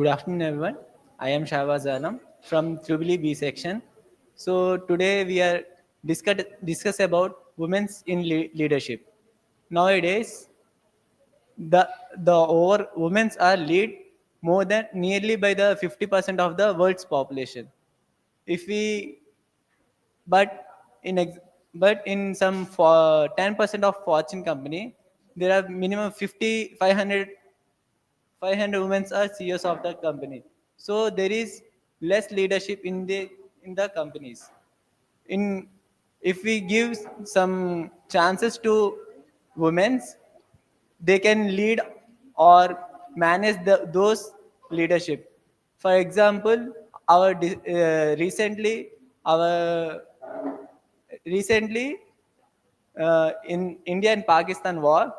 Good afternoon, everyone. I am Shahbaz Alam from EEE-B section. So today we are discuss about women's in leadership. Nowadays, the over women's are lead more than nearly by the 50% of the world's population. If we but in ex- but in some for 10% of Fortune company, there are minimum 50 500 women are CEOs of the company. So there is less leadership in the companies. In If we give some chances to women, they can lead or manage those leadership. For example, our recently in India and Pakistan war,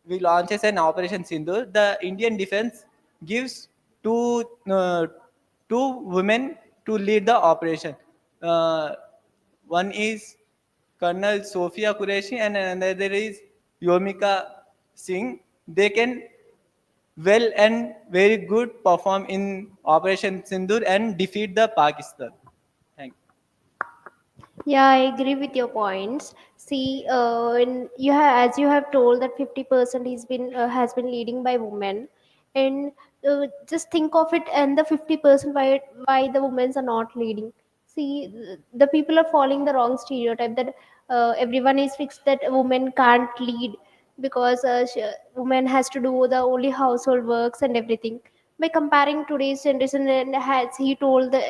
we launches an Operation Sindoor. The Indian defense gives two women to lead the operation. Uh, One is Colonel Sophia Qureshi and another is Yomika Singh. They can well and very good perform in Operation Sindoor and defeat the Pakistan. Thank you. Yeah, I agree with your points. See, as you have told that 50% has been leading by women, and just think of it, and the 50% why the women are not leading. See, the people are following the wrong stereotype that everyone is fixed that a woman can't lead because woman has to do the only household works and everything. By comparing today's generation, and has he told the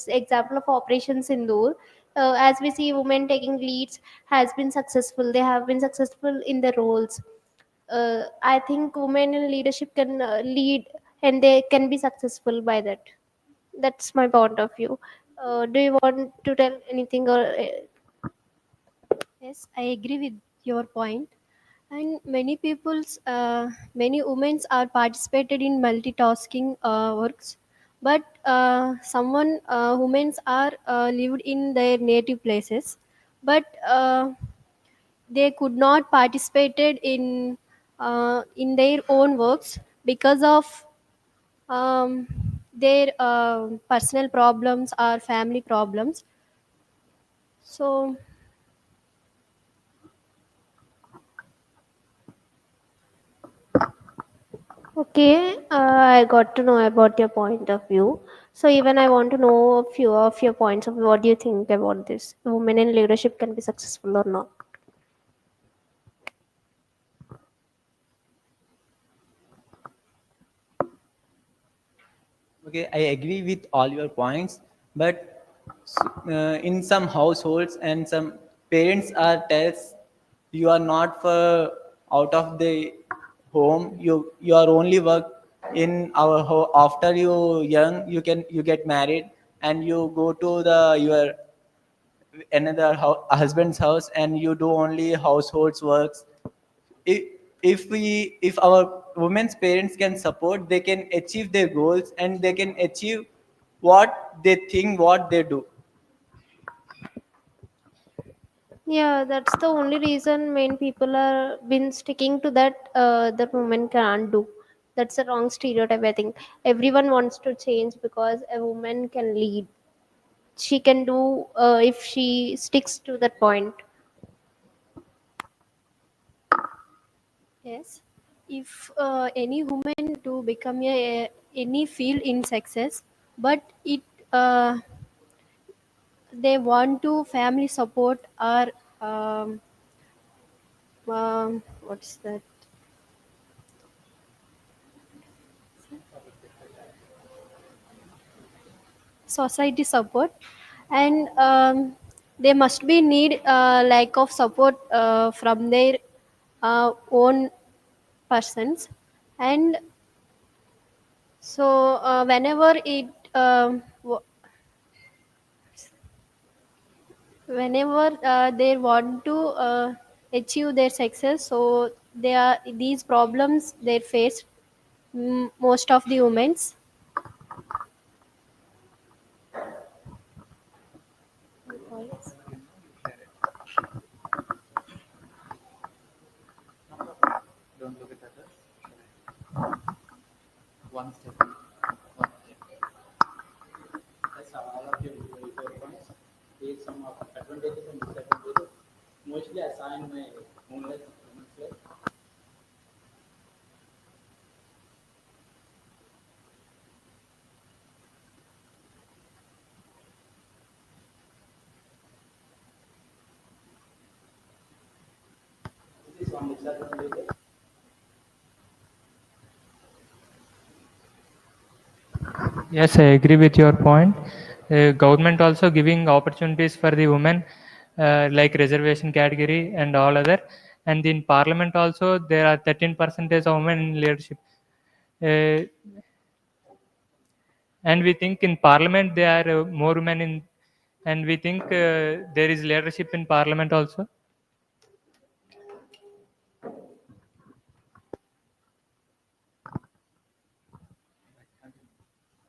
example of Operation Sindoor, as we see women taking leads has been successful, they have been successful in their roles. I think women in leadership can lead and they can be successful by that. That's my point of view. Do you want to tell anything or Yes, I agree with your point. And many women are participated in multitasking works, but women are lived in their native places, but they could not participated in their own works because of um, their personal problems or family problems. So okay, I got to know about your point of view. So even I want to know a few of your points of what do you think about this? Women in leadership can be successful or not? Okay, I agree with all your points, but in some households and some parents are tells you are not for out of the home. You are only work in our after you young. You get married and you go to the your another husband's house and you do only households works. If our women's parents can support, they can achieve their goals and they can achieve what they think what they do. Yeah, that's the only reason main people are been sticking to that that women can't do. That's a wrong stereotype. I think everyone wants to change because a woman can lead. She can do if she sticks to that point. yes, if any woman to become any field in success, but it they want to family support or what's that, society support, and they must be need lack of support from their own persons. And so whenever they want to achieve their success, so they are these problems they face, most of the women's. Don't look at others. One step. Yes, I agree with your point. Government also giving opportunities for the women, like reservation category and all other. And in parliament also there are 13 percentage of women in leadership. Uh, and we think in parliament there are more women in, and we think there is leadership in parliament also.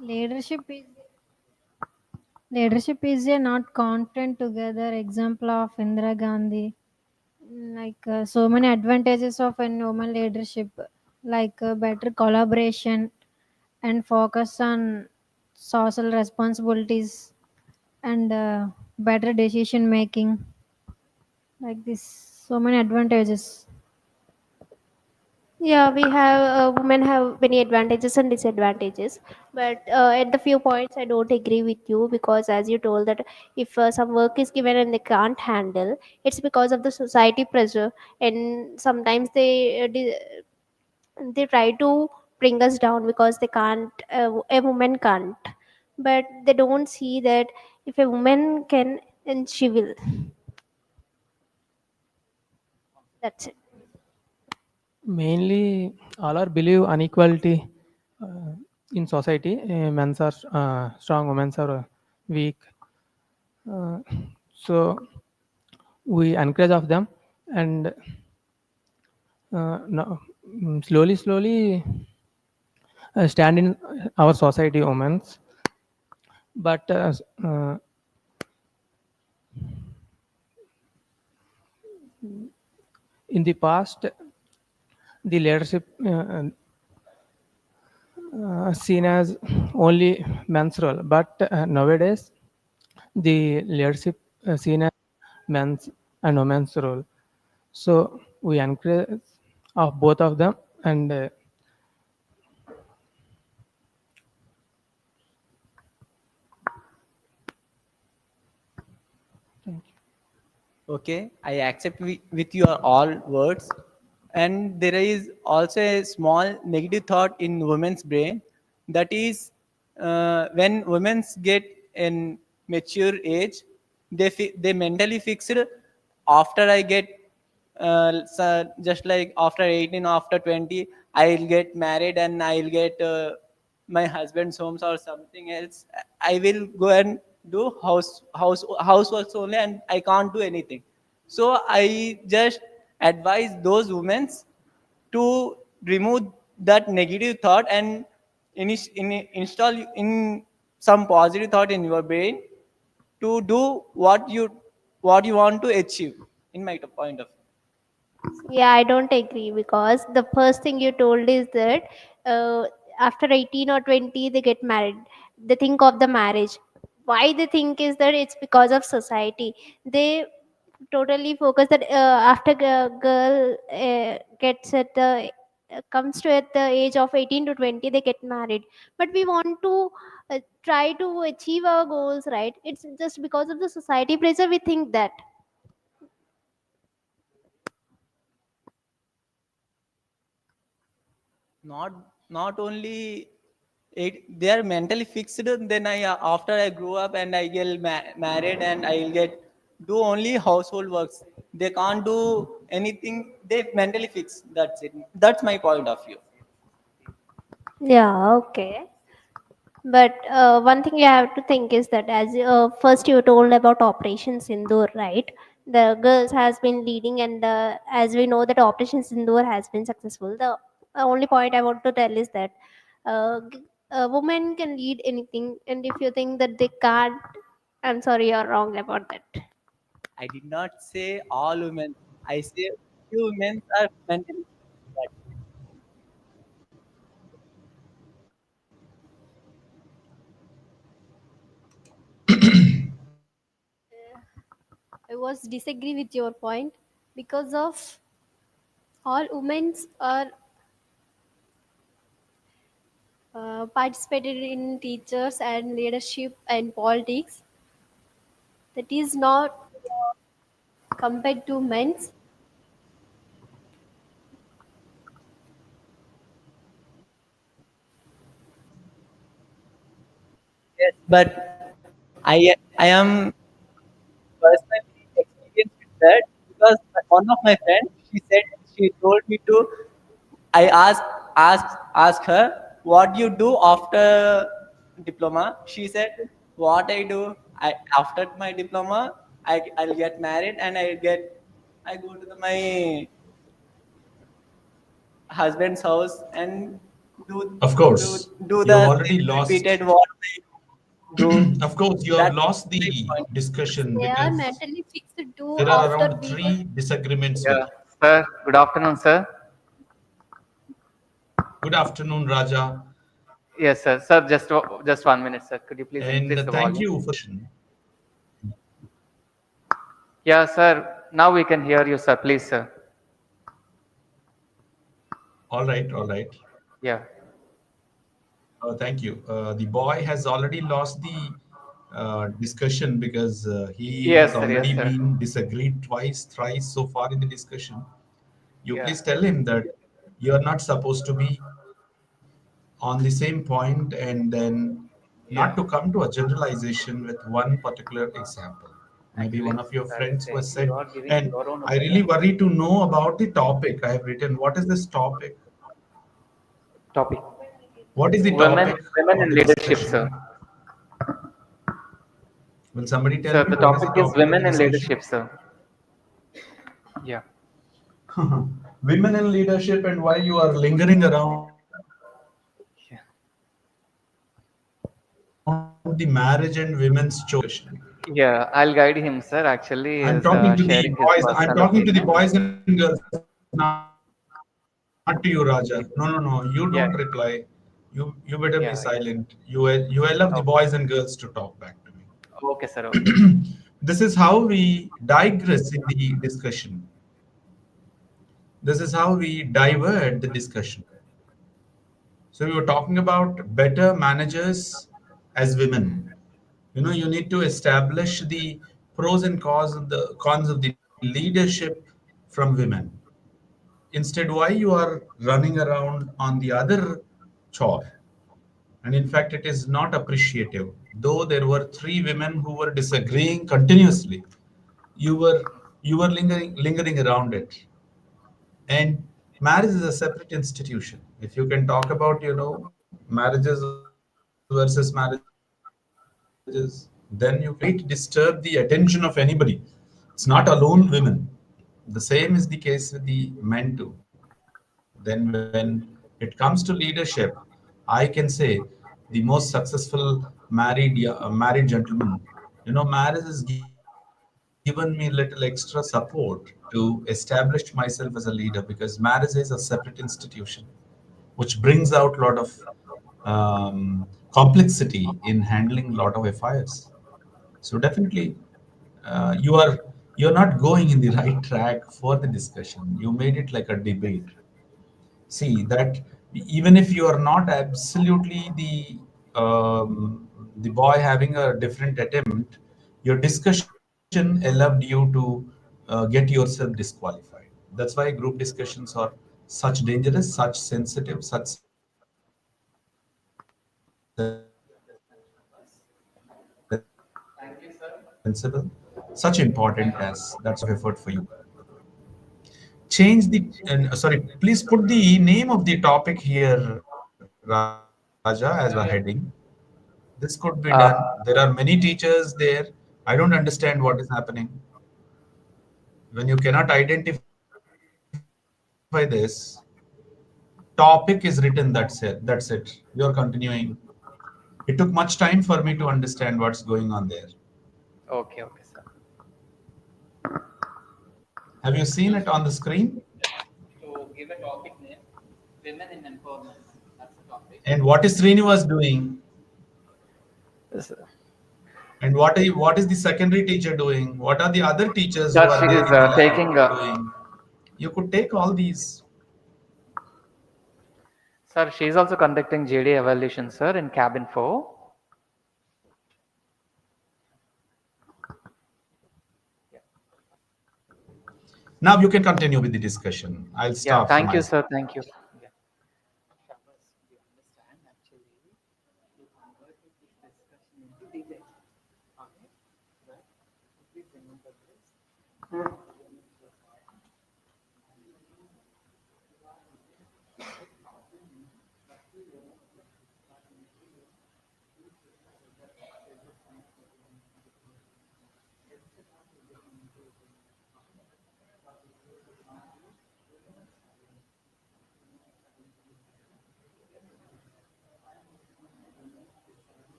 Leadership is leadership is a not content together example of Indira Gandhi. So many advantages of a woman leadership, better collaboration and focus on social responsibilities and better decision making. Like this, so many advantages. Yeah, we have women have many advantages and disadvantages, but at the few points I don't agree with you, because as you told that if some work is given and they can't handle, it's because of the society pressure, and sometimes they try to bring us down because they can't. A woman can't, but they don't see that if a woman can, then she will. That's it. Mainly, all are believe inequality in society. Men are strong, women are weak. Uh, so we encourage of them, and no, slowly stand in our society, women. But in the past, the leadership seen as only men's role, but nowadays the leadership seen as men's and women's role. So we encourage of both of them, and Okay, I accept with your all words. And there is also a small negative thought in women's brain, that is, when women get in mature age, they mentally fixed, after I get so just like after 18, after 20, I'll get married and I'll get my husband's homes or something else. I will go and do houseworks only, and I can't do anything. So I just advise those women to remove that negative thought and install in some positive thought in your brain to do what you want to achieve, in my point of view. Yeah, I don't agree, because the first thing you told is that after 18 or 20 they get married. They think of the marriage. Why they think is that it's because of society. They totally focus that after girl gets at the comes to at the age of 18 to 20 they get married. But we want to try to achieve our goals, right? It's just because of the society pressure we think that. Not only it, they are mentally fixed. Then I after I grew up and I get married and I'll get do only household works, they can't do anything. They mentally fixed. That's it. That's my point of view. Yeah, okay. But one thing you have to think is that, as first you told about Operation Sindoor, right? The girls has been leading, and as we know that Operation Sindoor has been successful. The only point I want to tell is that a woman can lead anything, and if you think that they can't, I'm sorry, you're wrong about that. I did not say all women. I say few women are mentally fixed. was disagree with your point because of all women are participated in teachers and leadership and politics. That is not compared to men's. Yes, but I am personally experienced with that because one of my friends, she told me to. I asked her what you do after diploma. She said what I do. I after my diploma, I'll get married and I go to my husband's house and do Of course, do you have the already same lost. repeated what I do. Of course, you have That's lost my the point. discussion They are because mentally fixed to there are after around we three disagreements Yeah, here. sir. Good afternoon, sir. Good afternoon, Raja, Yes, sir. Sir, just 1 minute, sir. Could you please and increase the thank volume? you for discussion. Yeah, sir. Now we can hear you, sir. Please, sir. All right, all right. Yeah. Thank you. The boy has already lost the discussion because he has Yes, sir. Yes, already sir. been disagreed twice, thrice so far in the discussion. You Yeah. please tell him that you are not supposed to be on the same point and then not to Yeah. come to a generalization with one particular example. Maybe one Actually, of your sir, friends was you said, are giving and your own I really opinion. worry to know about the topic. I have written, what is this topic? Topic. What is the Women, topic women of in the leadership, sir. discussion? Will somebody tell Sir, me the what is the topic is topic of the women in discussion? leadership, sir. Yeah. Women in leadership and why you are lingering around the marriage and women's Yeah. choice discussion. Yeah. I'll guide him, sir. Actually, I'm is talking to the sharing his boys. I'm personal talking to the opinion. boys and girls, not to you, Raja. No, no, no. You don't reply. You better be Yeah. silent. You allow the Yeah. Yeah. boys and girls to talk back to me. Okay, sir. Okay. This is how we digress in the discussion. This is how we divert the discussion. So we were talking about better managers as women. You know, you need to establish the pros and cons of the leadership from women. Instead, why you are running around on the other chore? And in fact, it is not appreciative. Though there were three women who were disagreeing continuously, you were lingering around it. And marriage is a separate institution. If you can talk about, marriages versus marriages, then you can disturb the attention of anybody. It's not alone women. The same is the case with the men too. Then when it comes to leadership, I can say the most successful married gentleman. Marriage has given me little extra support to establish myself as a leader because marriage is a separate institution which brings out a lot of complexity in handling a lot of affairs. So definitely, you're not going in the right track for the discussion. You made it like a debate. See that even if you are not absolutely the boy having a different attempt, your discussion allowed you to get yourself disqualified. That's why group discussions are such dangerous, such sensitive, such sensible, such important as that's why I effort for you. Change the and sorry, please put the name of the topic here, Raja, as a heading. This could be done. There are many Uh, teachers there. I don't understand what is happening. When you cannot identify this, topic is written, that's it. You're continuing. It took much time for me to understand what's going on there. okay. Okay, sir. Have you seen it on the screen? To give a topic name, women in empowerment. That's the topic. And what is Srinivas doing? Yes, sir. And what is the secondary teacher doing? What are the other teachers who Sir, are she there is in the lab taking. doing? You could take all these. Sir, she is also conducting JD evaluation, sir, in cabin 4. Now you can continue with the discussion. I'll Yeah, stop from thank my you, side. sir. Thank you. Yeah.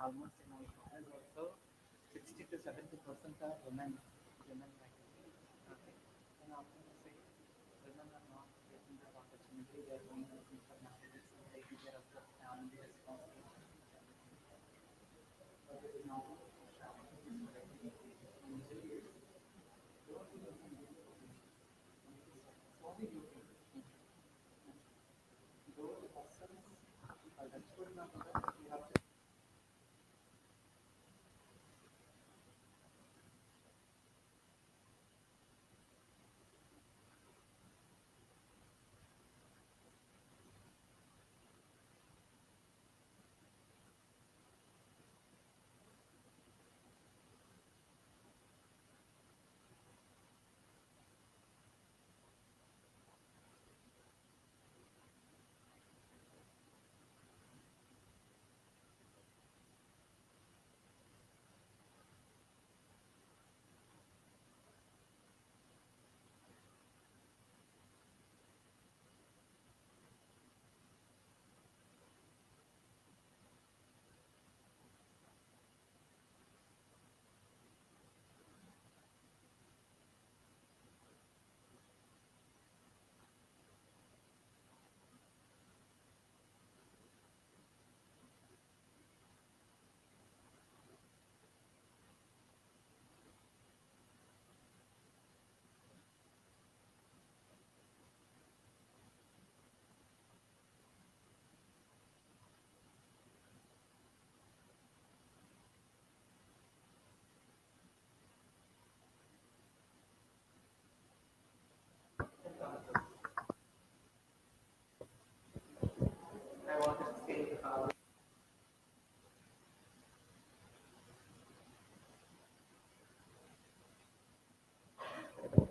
Almost in our college also, 60 to 70% are women faculty. Okay. And also say women are not getting that opportunity. They are going looking for marriages and taking care of the family responsibilities. Now,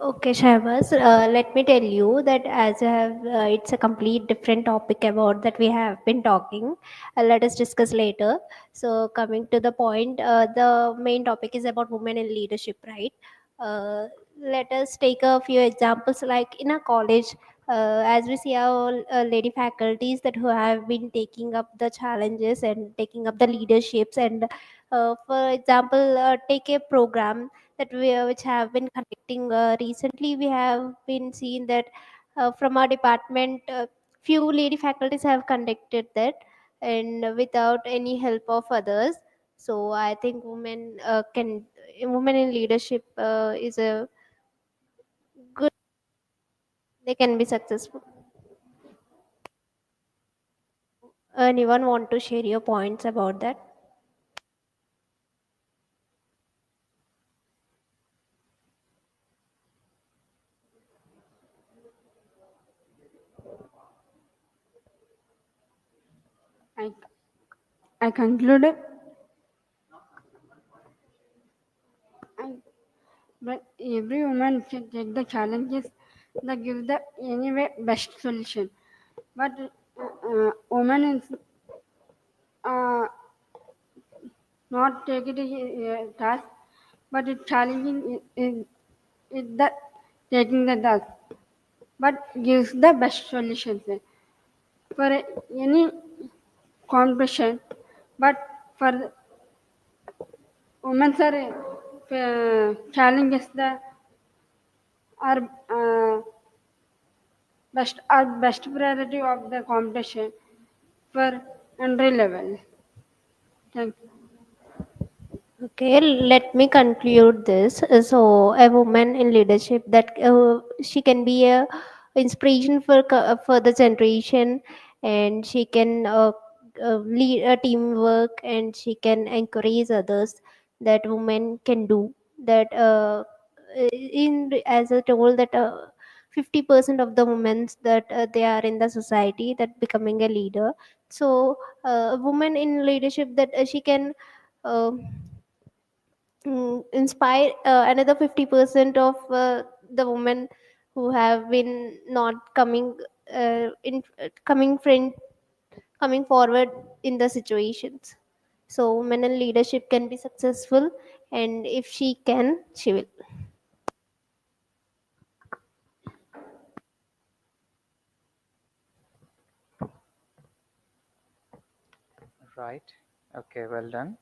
Okay, Shahbaz, let me tell you that as I have, it's a complete different topic about that we have been talking. Let us discuss later. So, coming to the point, the main topic is about women in leadership, right? Uh, Let us take a few examples, like in a college, as we see our lady faculties that who have been taking up the challenges and taking up the leaderships, and for example, take a program that we which have been conducting recently. We have been seeing that from our department, few lady faculties have conducted that, and without any help of others. So I think women in leadership is a good, they can be successful. Anyone want to share your points about that? I, I concluded, I, but every woman should take the challenges that give the anyway best solution. But woman is uh, not take it a task, but it's challenging is that taking the task, but gives the best solutions for any competition. But for women are challenges the are best priority of the competition for entry level. Thank you. Okay, let me conclude this. So, a woman in leadership that she can be a inspiration for the generation, and she can lead a teamwork, and she can encourage others that women can do that. As I told that 50% of the women that they are in the society that becoming a leader. So, a woman in leadership that she can. Uh, inspire another 50% of the women who have been not coming in coming friend coming forward in the situations. So women in leadership can be successful, and if she can, she will. Right. Okay, well done.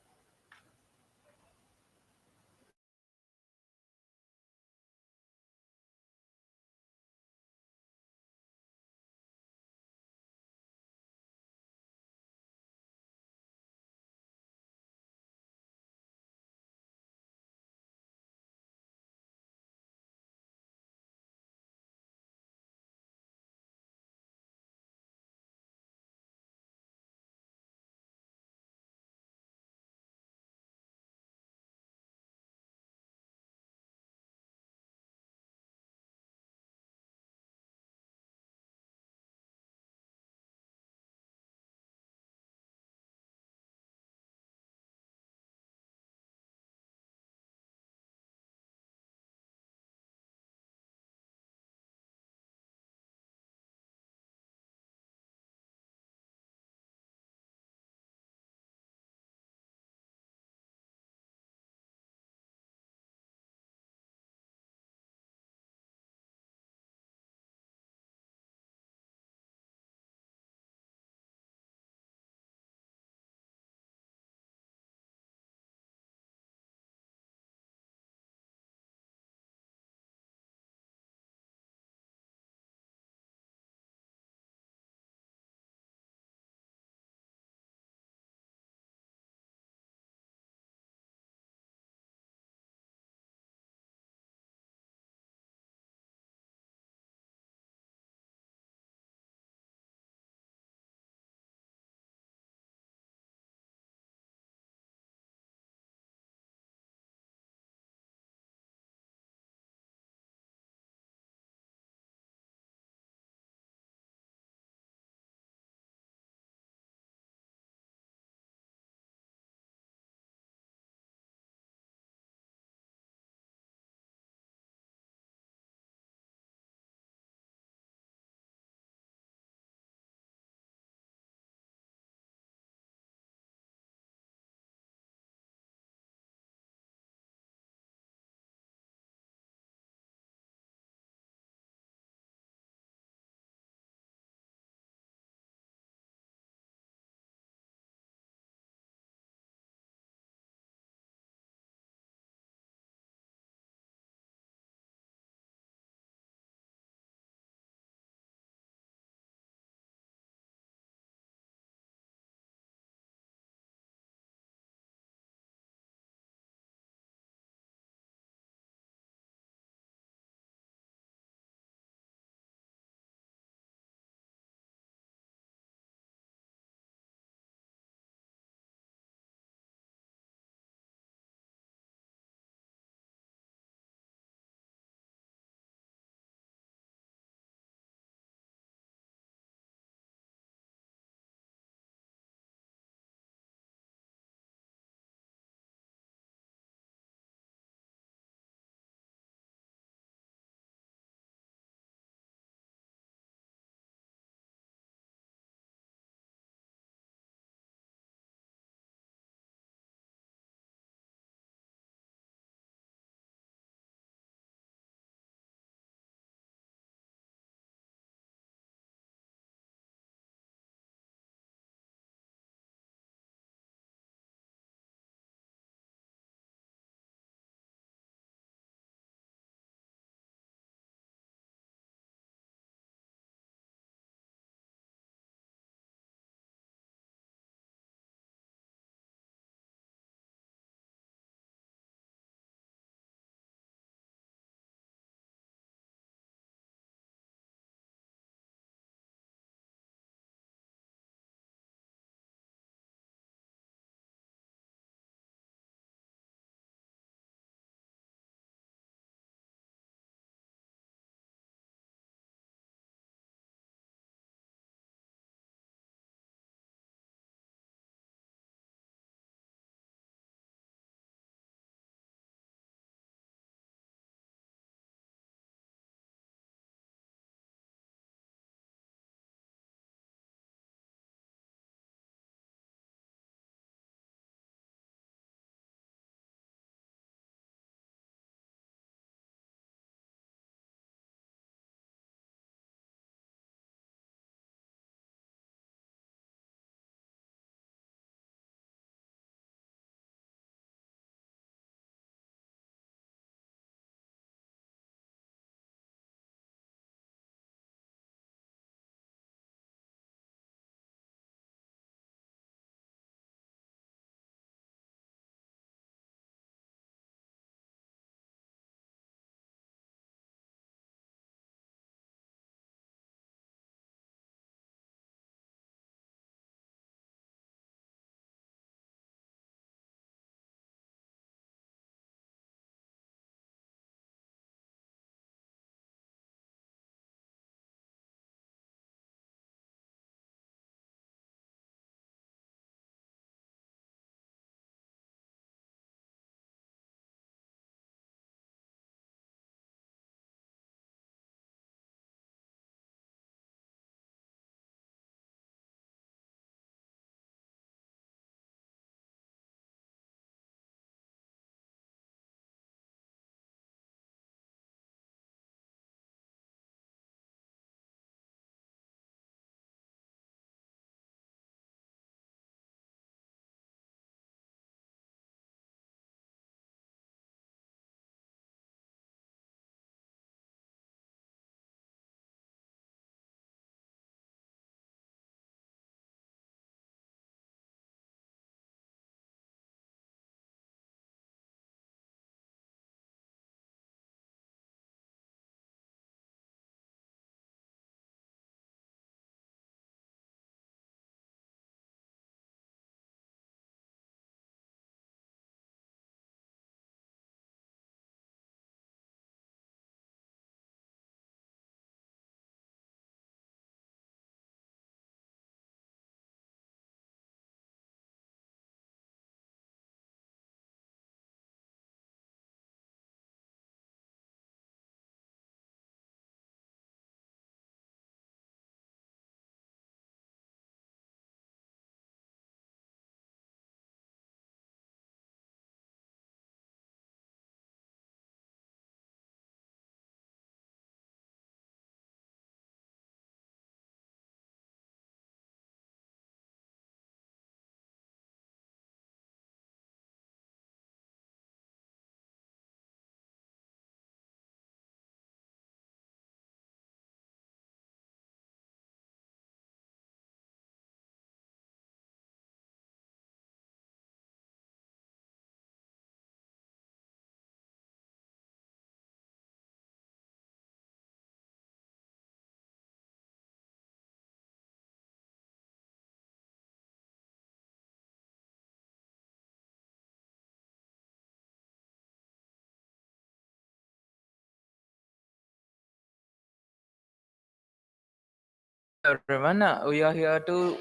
Hello everyone. We are here to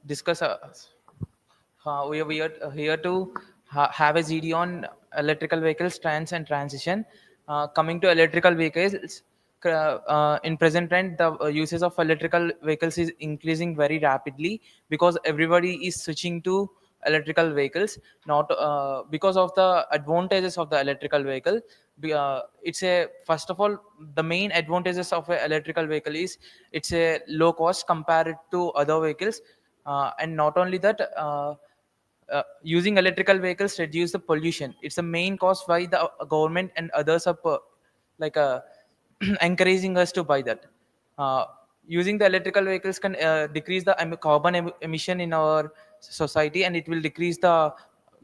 discuss. We are here to have a GD on electrical vehicles, trends and transition. Coming to electrical vehicles, in present trend, the uses of electrical vehicles is increasing very rapidly because everybody is switching to electrical vehicles. Not because of the advantages of the electrical vehicle. It's a first of all, the main advantages of an electrical vehicle is it's a low cost compared to other vehicles, and not only that. Using electrical vehicles reduce the pollution. It's the main cause why the government and others are like encouraging us to buy that. Uh, Using the electrical vehicles can decrease the carbon emission in our society, and it will decrease the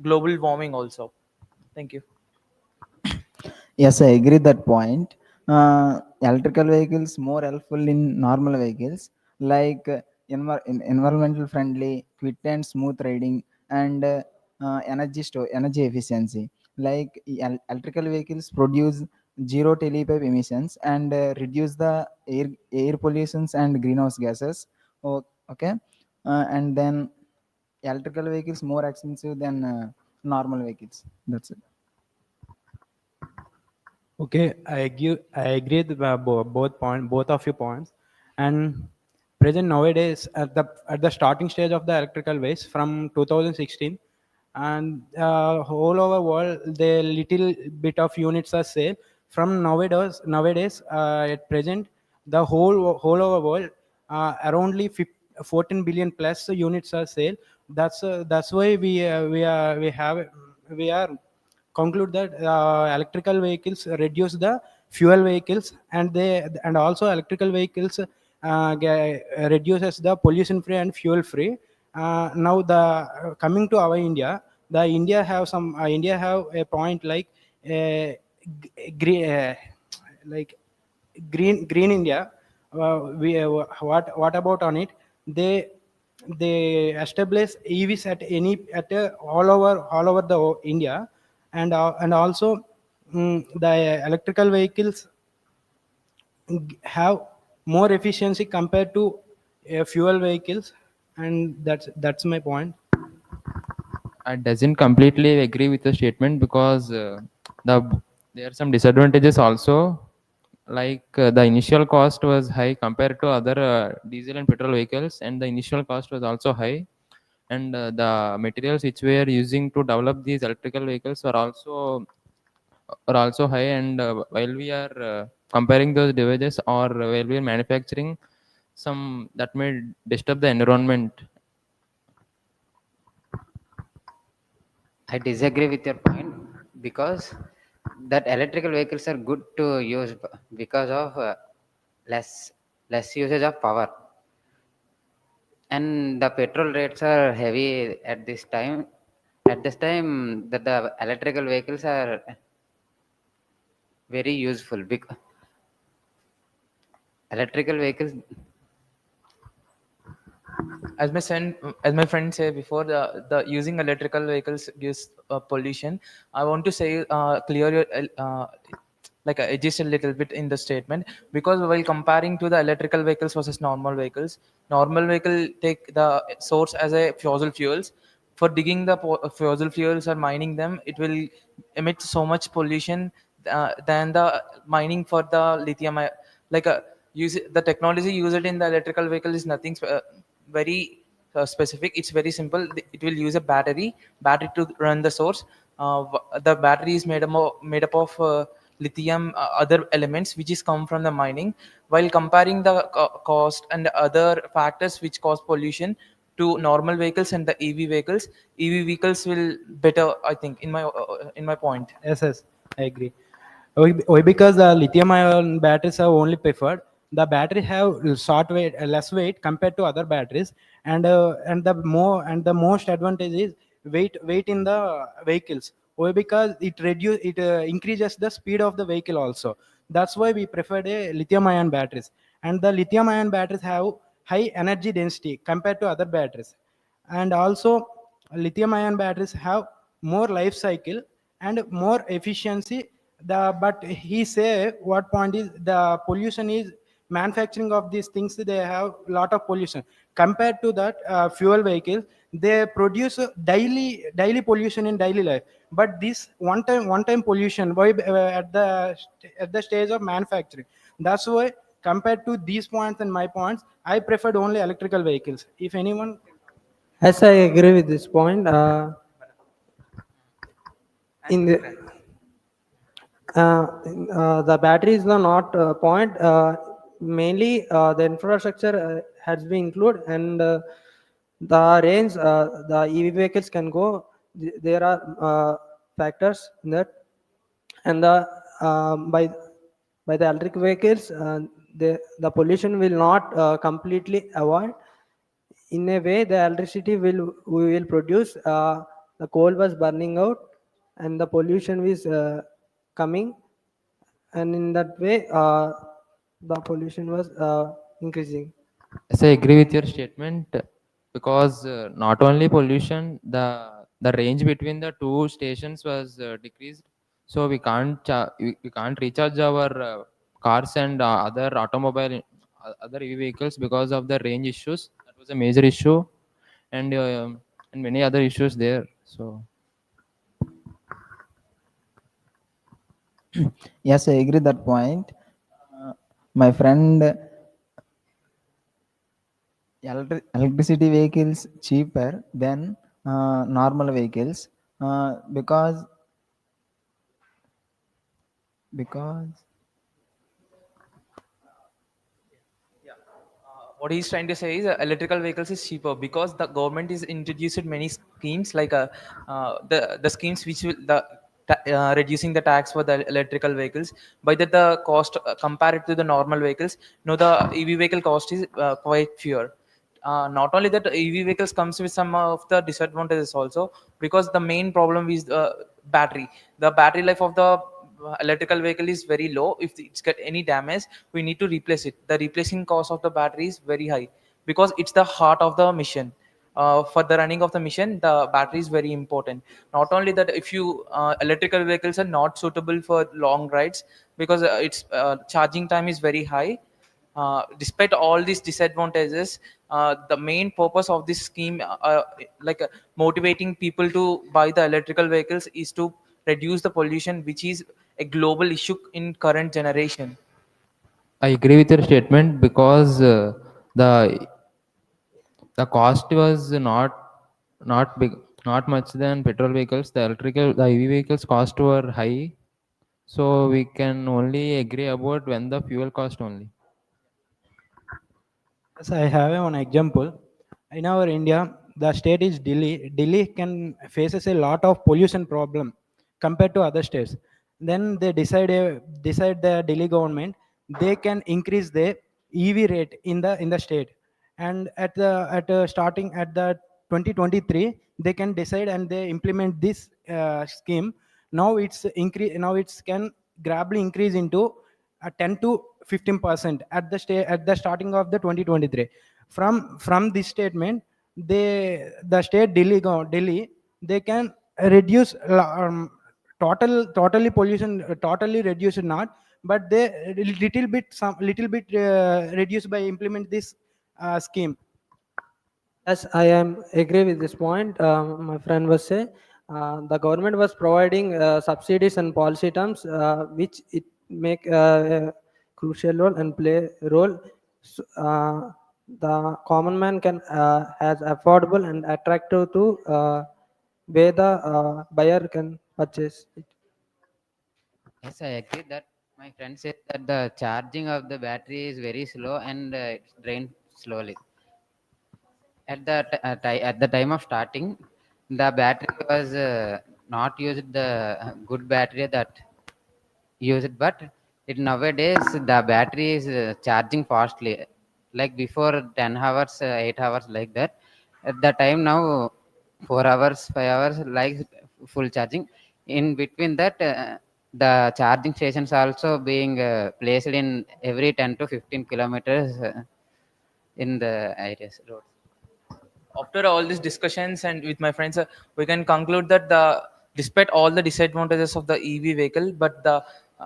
global warming also. Thank you. Yes, I agree that point. Electrical vehicles more helpful in normal vehicles like environmental friendly, quick and smooth riding, and energy efficiency. Like electrical vehicles produce zero tailpipe emissions and reduce the air pollutions and greenhouse gases. Okay, and then electrical vehicles more expensive than normal vehicles. That's it. Okay, I agree with both of your points. And present nowadays at the starting stage of the electrical ways from 2016, and whole over world the little bit of units are sale from nowadays at present the whole over world aroundly 14 billion plus units are sale. That's why we are conclude that electrical vehicles reduce the fuel vehicles, and also electrical vehicles reduces the pollution free and fuel free. Now the coming to our India, the India have a point like green like green India. We what about on it? They establish EVs all over the India, and also the electrical vehicles have more efficiency compared to fuel vehicles, and that's my point. I doesn't completely agree with the statement because there are some disadvantages also. Like the initial cost was high compared to other diesel and petrol vehicles, and the initial cost was also high. And the materials which we are using to develop these electrical vehicles are also high. And while we are comparing those devices, or while we are manufacturing some that may disturb the environment. I disagree with your point because that electrical vehicles are good to use because of less less usage of power, and the petrol rates are heavy at this time. At this time, that the electrical vehicles are very useful because electrical vehicles. as my son as my friend said before, the using electrical vehicles gives pollution. I want to say, clear your just a little bit in the statement, because while comparing to the electrical vehicles versus normal vehicle take the source as a fossil fuels. For digging the fossil fuels or mining them, it will emit so much pollution than the mining for the lithium like use the technology used in the electrical vehicle is nothing very specific. It's very simple. It will use a battery to run the source. The battery is made up of lithium, other elements which is come from the mining. While comparing the cost and other factors which cause pollution to normal vehicles and the EV vehicles will better, I think, in my point. Yes, I agree. Why? Because the lithium ion batteries are only preferred. The battery have short weight, less weight compared to other batteries, and the most advantage is weight in the vehicles. Why? Because it increases the speed of the vehicle also. That's why we prefer the lithium ion batteries, and the lithium ion batteries have high energy density compared to other batteries. And also lithium ion batteries have more life cycle and more efficiency. The but he say what point is the pollution is manufacturing of these things, they have a lot of pollution compared to that fuel vehicles. They produce daily pollution in daily life, but this one time pollution at the stage of manufacturing. That's why, compared to these points and my points, I preferred only electrical vehicles. If anyone. Yes, I agree with this point. In the the battery is the not point. Mainly, the infrastructure has been included, and the range the EV vehicles can go. There are factors in that, and by the electric vehicles, the pollution will not completely avoid. In a way, the electricity we will produce, the coal was burning out, and the pollution is coming, and in that way, the pollution was increasing. Yes, I agree with your statement because not only pollution, the range between the two stations was decreased, so we can't recharge our cars and other EV vehicles because of the range issues. That was a major issue, and many other issues there. So Yes, I agree that point. My friend, electricity vehicles cheaper than normal vehicles because What he's trying to say is electrical vehicles is cheaper because the government is introduced many schemes like the schemes which will reducing the tax for the electrical vehicles. By that, the cost compared to the normal vehicles, the EV vehicle cost is quite fewer. Not only that, EV vehicles comes with some of the disadvantages also, because the main problem is battery. The battery life of the electrical vehicle is very low. If it's got any damage, we need to replace it. The replacing cost of the battery is very high because it's the heart of the mission. For the running of the mission, the battery is very important. Not only that, if you electrical vehicles are not suitable for long rides because its charging time is very high. Despite all these disadvantages, the main purpose of this scheme, motivating people to buy the electrical vehicles, is to reduce the pollution, which is a global issue in current generation. I agree with your statement because the the cost was not big, not much than petrol vehicles. The EV vehicles cost were high, so we can only agree about when the fuel cost only. Yes, I have one example. In our India, the state is Delhi. Delhi can faces a lot of pollution problem compared to other states. Then they decide the Delhi government, they can increase the EV rate in the state, and at starting at the 2023 they can decide and they implement this scheme. Now it's increase. Now it's can gradually increase into 10 to 15% at the starting of the 2023. From this statement, the state Delhi, they can reduce totally pollution, totally reduce it not, but they little bit reduce by implement this scheme. Yes, I am agree with this point. My friend was say the government was providing subsidies and policy terms, which it make a crucial role and play a role. The common man can has affordable and attractive to where the buyer can purchase it. Yes, I agree that my friend said that the charging of the battery is very slow and it's drained slowly. At the time of starting, the battery was not used the good battery that used, but it nowadays the battery is charging fastly. Like before 10 hours, 8 hours like that. At the time now, 4 hours, 5 hours like full charging. In between that, the charging stations also being placed in every 10 to 15 kilometers in the areas roads. After all these discussions and with my friends, we can conclude that despite all the disadvantages of the EV vehicle, but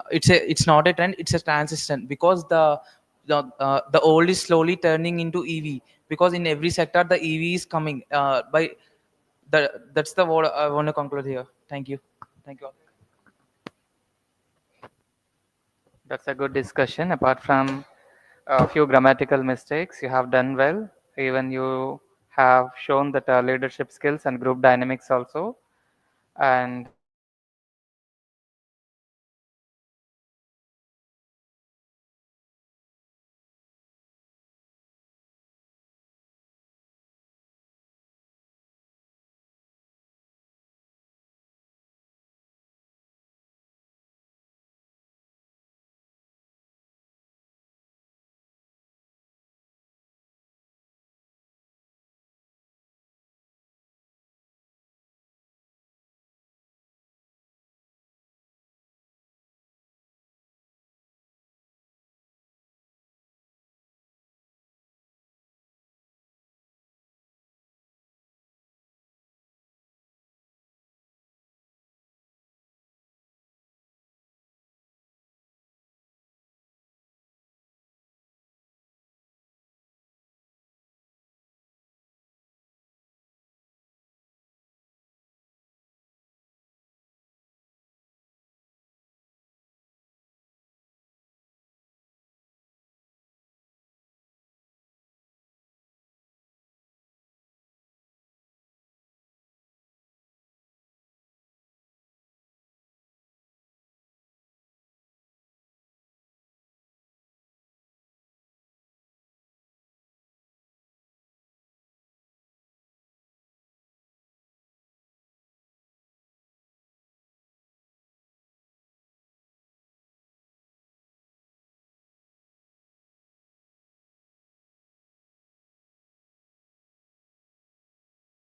it's not a trend, it's a transition, because the the old is slowly turning into EV, because in every sector the EV is coming. That's the word I want to conclude here. Thank you. Thank you all. That's a good discussion. Apart from a few grammatical mistakes, you have done well. Even you have shown that leadership skills and group dynamics also. And